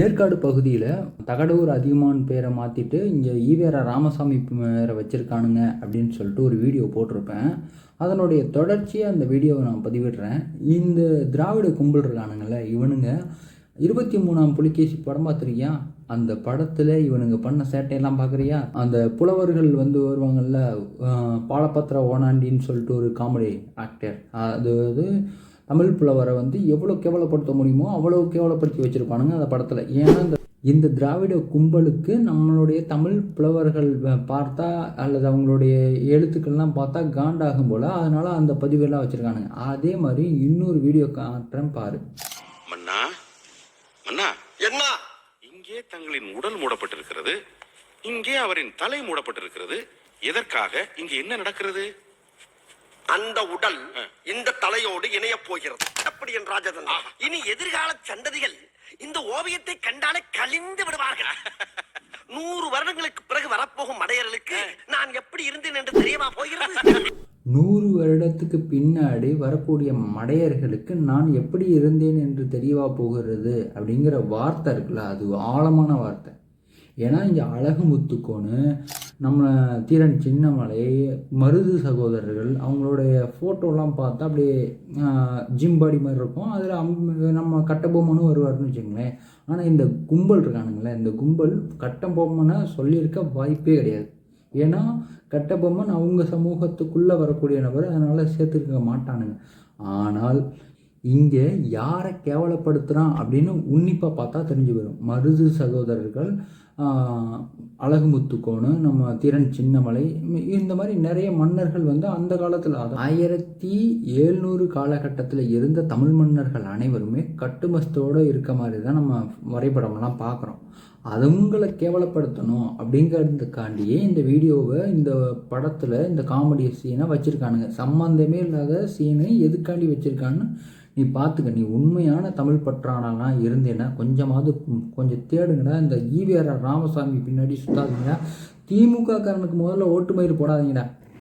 ஏற்காடு பகுதியில் தகடூர் அதிகமான் பேரை மாற்றிட்டு இங்கே ஈவேரா ராமசாமி பேரை வச்சுருக்கானுங்க அப்படின்னு சொல்லிட்டு ஒரு வீடியோ போட்டிருப்பேன். அதனுடைய தொடர்ச்சியாக அந்த வீடியோவை நான் பதிவிடுறேன். இந்த திராவிட கும்பல் இருக்கானுங்கள, இவனுங்க 23ஆம் புலிகேசி படம் பார்த்துருக்கியா? அந்த படத்தில் இவனுங்க பண்ண சேட்டையெல்லாம் பார்க்குறியா? அந்த புலவர்கள் வருவாங்கள்ல, பாலபத்திர ஓனாண்டின்னு சொல்லிட்டு ஒரு காமெடி ஆக்டர், அது தமிழ் புலவரை எவ்வளோ கேவலப்படுத்த முடியுமோ அவ்வளோ கேவலப்படுத்தி வச்சுருப்பானுங்க அந்த படத்தில். ஏன்னா இந்த திராவிட கும்பலுக்கு நம்மளுடைய தமிழ் புலவர்கள் பார்த்தா அல்லது அவங்களுடைய எழுத்துக்கள்லாம் பார்த்தா காண்டாகும் போல், அதனால் அந்த பதிவெல்லாம் வச்சுருக்கானுங்க. அதே மாதிரி இன்னொரு வீடியோ காட்டுறேன் பாரு. மன்னா மன்னா, என்ன இங்கே தங்களின் உடல் மூடப்பட்டிருக்கிறது, இங்கே அவரின் தலை மூடப்பட்டிருக்கிறது. எதற்காக? இங்கே என்ன நடக்கிறது? அந்த உடல் இந்த தலையோடு இணைய போகிறது. அப்படி என் ராஜதன், இனி எதிர்கால சந்ததிகள் இந்த ஓவியத்தை கண்டாலே கலிந்து விடுவார்கள். 100 வருடங்களுக்கு பிறகு வரப்போகும் மடையர்களுக்கு நான் எப்படி இருந்தேன் என்று தெரியுமா போகிறது? 100 வருடத்துக்கு பின்னாடி வரக்கூடிய மடையர்களுக்கு நான் எப்படி இருந்தேன் என்று தெரியவா போகிறது அப்படிங்கிற வார்த்தை இருக்குல்ல, அது ஆழமான வார்த்தை. ஏன்னா இங்கே அழகுமுத்துக்கோன்னு, நம்ம தீரன் சின்னமலை, மருது சகோதரர்கள், அவங்களுடைய ஃபோட்டோலாம் பார்த்தா அப்படியே ஜிம் பாடி மாதிரி இருக்கும். அதில் நம்ம கட்டபொம்மனும் வருவார்னு வச்சுங்களேன். ஆனால் இந்த கும்பல் இருக்கானுங்களே, இந்த கும்பல் கட்டபொம்மனை சொல்லியிருக்க வாய்ப்பே கிடையாது. ஏன்னா கட்டபொம்மன் அவங்க சமூகத்துக்குள்ளே வரக்கூடிய நபர், அதனால் சேர்த்துருக்க மாட்டானுங்க. ஆனால் இங்கே யாரை கேவலப்படுத்துகிறான் அப்படின்னு உன்னிப்பாக பார்த்தா தெரிஞ்சு வரும். மருது சகோதரர்கள், அழகுமுத்துக்கோணு, நம்ம தீரன் சின்னமலை, இந்த மாதிரி நிறைய மன்னர்கள் அந்த காலத்தில், அது 1700 காலகட்டத்தில் இருந்த தமிழ் மன்னர்கள் அனைவருமே கட்டுமஸ்தோடு இருக்க மாதிரி தான் நம்ம வரைபடம்லாம் பார்க்குறோம். அதுங்களை கேவலப்படுத்தணும் அப்படிங்கிறதுக்காண்டியே இந்த வீடியோவை, இந்த படத்தில் இந்த காமெடி சீனை வச்சுருக்கானுங்க. சம்மந்தமே இல்லாத சீனை எதுக்காண்டி வச்சுருக்கான்னு நீ பார்த்துக்க. நீ உண்மையான தமிழ் பற்றானா இருந்தேன்னா கொஞ்சம் தேடுங்கடா. இந்த ஈவேரா ராமசாமி பின்னாடி சுத்தாதீங்கடா. திமுக காரனுக்கு முதல்ல ஓட்டு மயிர் போடாதீங்கடா.